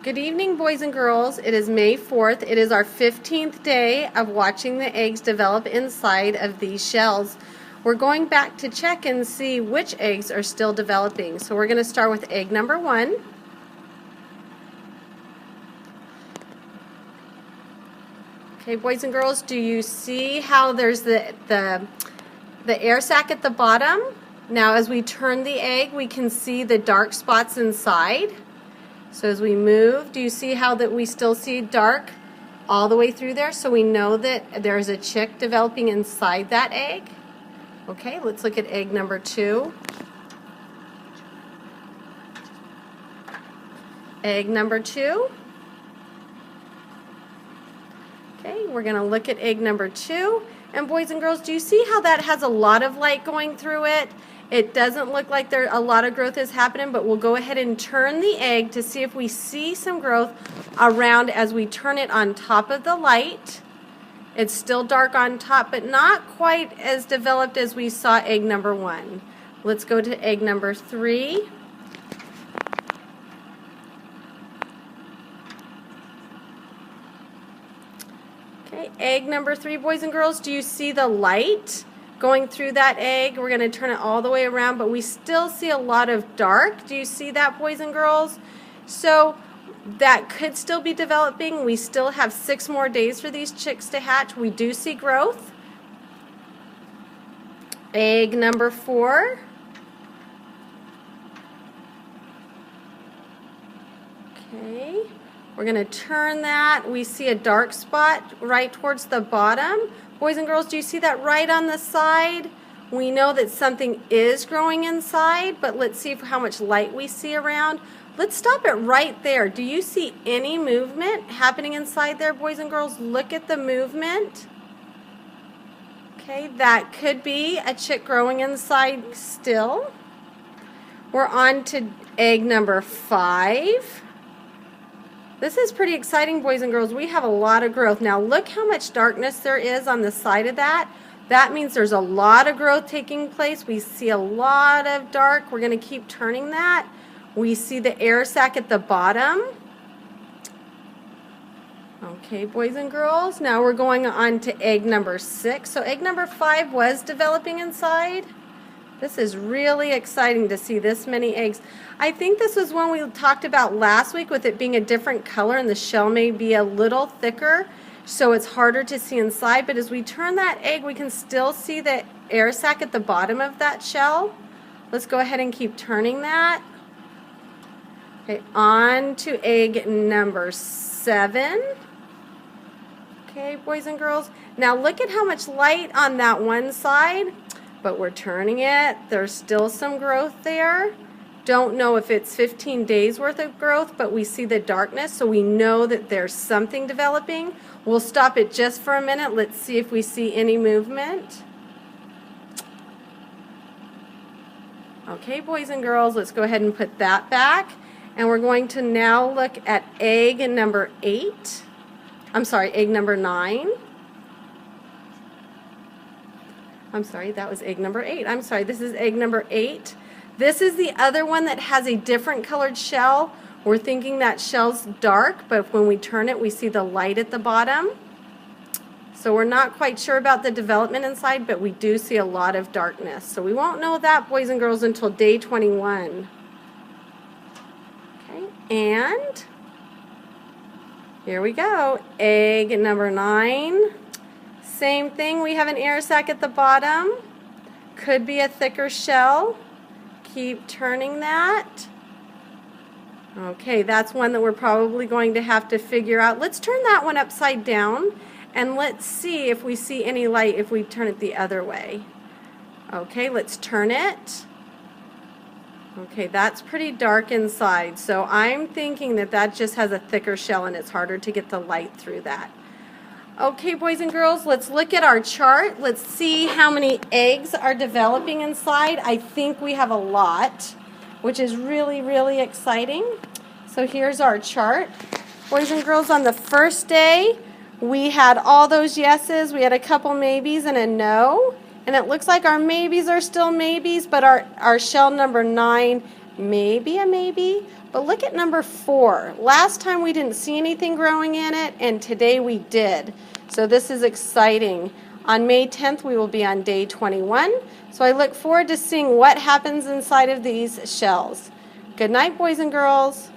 Good evening, boys and girls. It is May 4th. It is our 15th day of watching the eggs develop inside of these shells. We're going back to check and see which eggs are still developing. So we're going to start with egg number 1. Okay, boys and girls, do you see how there's the air sac at the bottom? Now as we turn the egg, we can see the dark spots inside. So as we move, do you see how that we still see dark all the way through there? So we know that there's a chick developing inside that egg. Okay, let's look at egg number 2. Egg number 2. Okay, we're going to look at egg number 2. And boys and girls, do you see how that has a lot of light going through it? It doesn't look like a lot of growth is happening, but we'll go ahead and turn the egg to see if we see some growth around as we turn it on top of the light. It's still dark on top, but not quite as developed as we saw egg number 1. Let's go to egg number 3. Okay, egg number 3, boys and girls, do you see the light going through that egg? We're going to turn it all the way around, but we still see a lot of dark. Do you see that, boys and girls? So that could still be developing. We still have 6 more days for these chicks to hatch. We do see growth. Egg number 4. Okay, we're going to turn that. We see a dark spot right towards the bottom. Boys and girls, do you see that right on the side? We know that something is growing inside, but let's see how much light we see around. Let's stop it right there. Do you see any movement happening inside there, boys and girls? Look at the movement. Okay, that could be a chick growing inside still. We're on to egg number 5. This is pretty exciting, boys and girls. We have a lot of growth. Now look how much darkness there is on the side of that. That means there's a lot of growth taking place. We see a lot of dark. We're going to keep turning that. We see the air sac at the bottom. Okay, boys and girls. Now we're going on to egg number 6. So egg number 5 was developing inside. This is really exciting to see this many eggs. I think this was one we talked about last week with it being a different color and the shell may be a little thicker, so it's harder to see inside. But as we turn that egg, we can still see the air sac at the bottom of that shell. Let's go ahead and keep turning that. Okay, on to egg number 7. Okay, boys and girls. Now look at how much light on that one side. But we're turning it. There's still some growth there. Don't know if it's 15 days worth of growth, but we see the darkness, so we know that there's something developing. We'll stop it just for a minute. Let's see if we see any movement. Okay, boys and girls, let's go ahead and put that back. And we're going to now look at egg number 8. I'm sorry, egg number 9. I'm sorry, that was egg number 8. I'm sorry, this is egg number 8. This is the other one that has a different colored shell. We're thinking that shell's dark, but when we turn it, we see the light at the bottom. So we're not quite sure about the development inside, but we do see a lot of darkness. So we won't know that, boys and girls, until day 21. Okay, and here we go. Egg number 9. Same thing, we have an air sac at the bottom. Could be a thicker shell. Keep turning that. Okay, that's one that we're probably going to have to figure out. Let's turn that one upside down and let's see if we see any light if we turn it the other way. Okay, let's turn it. Okay, that's pretty dark inside, so I'm thinking that that just has a thicker shell and it's harder to get the light through that. Okay, boys and girls, let's look at our chart. Let's see how many eggs are developing inside. I think we have a lot, which is really, really exciting. So here's our chart. Boys and girls, on the first day, we had all those yeses. We had a couple maybes and a no. And it looks like our maybes are still maybes, but our shell number 9 Maybe a maybe. But look at number 4. Last time we didn't see anything growing in it, and today we did. So this is exciting. On May 10th, we will be on day 21. So I look forward to seeing what happens inside of these shells. Good night, boys and girls.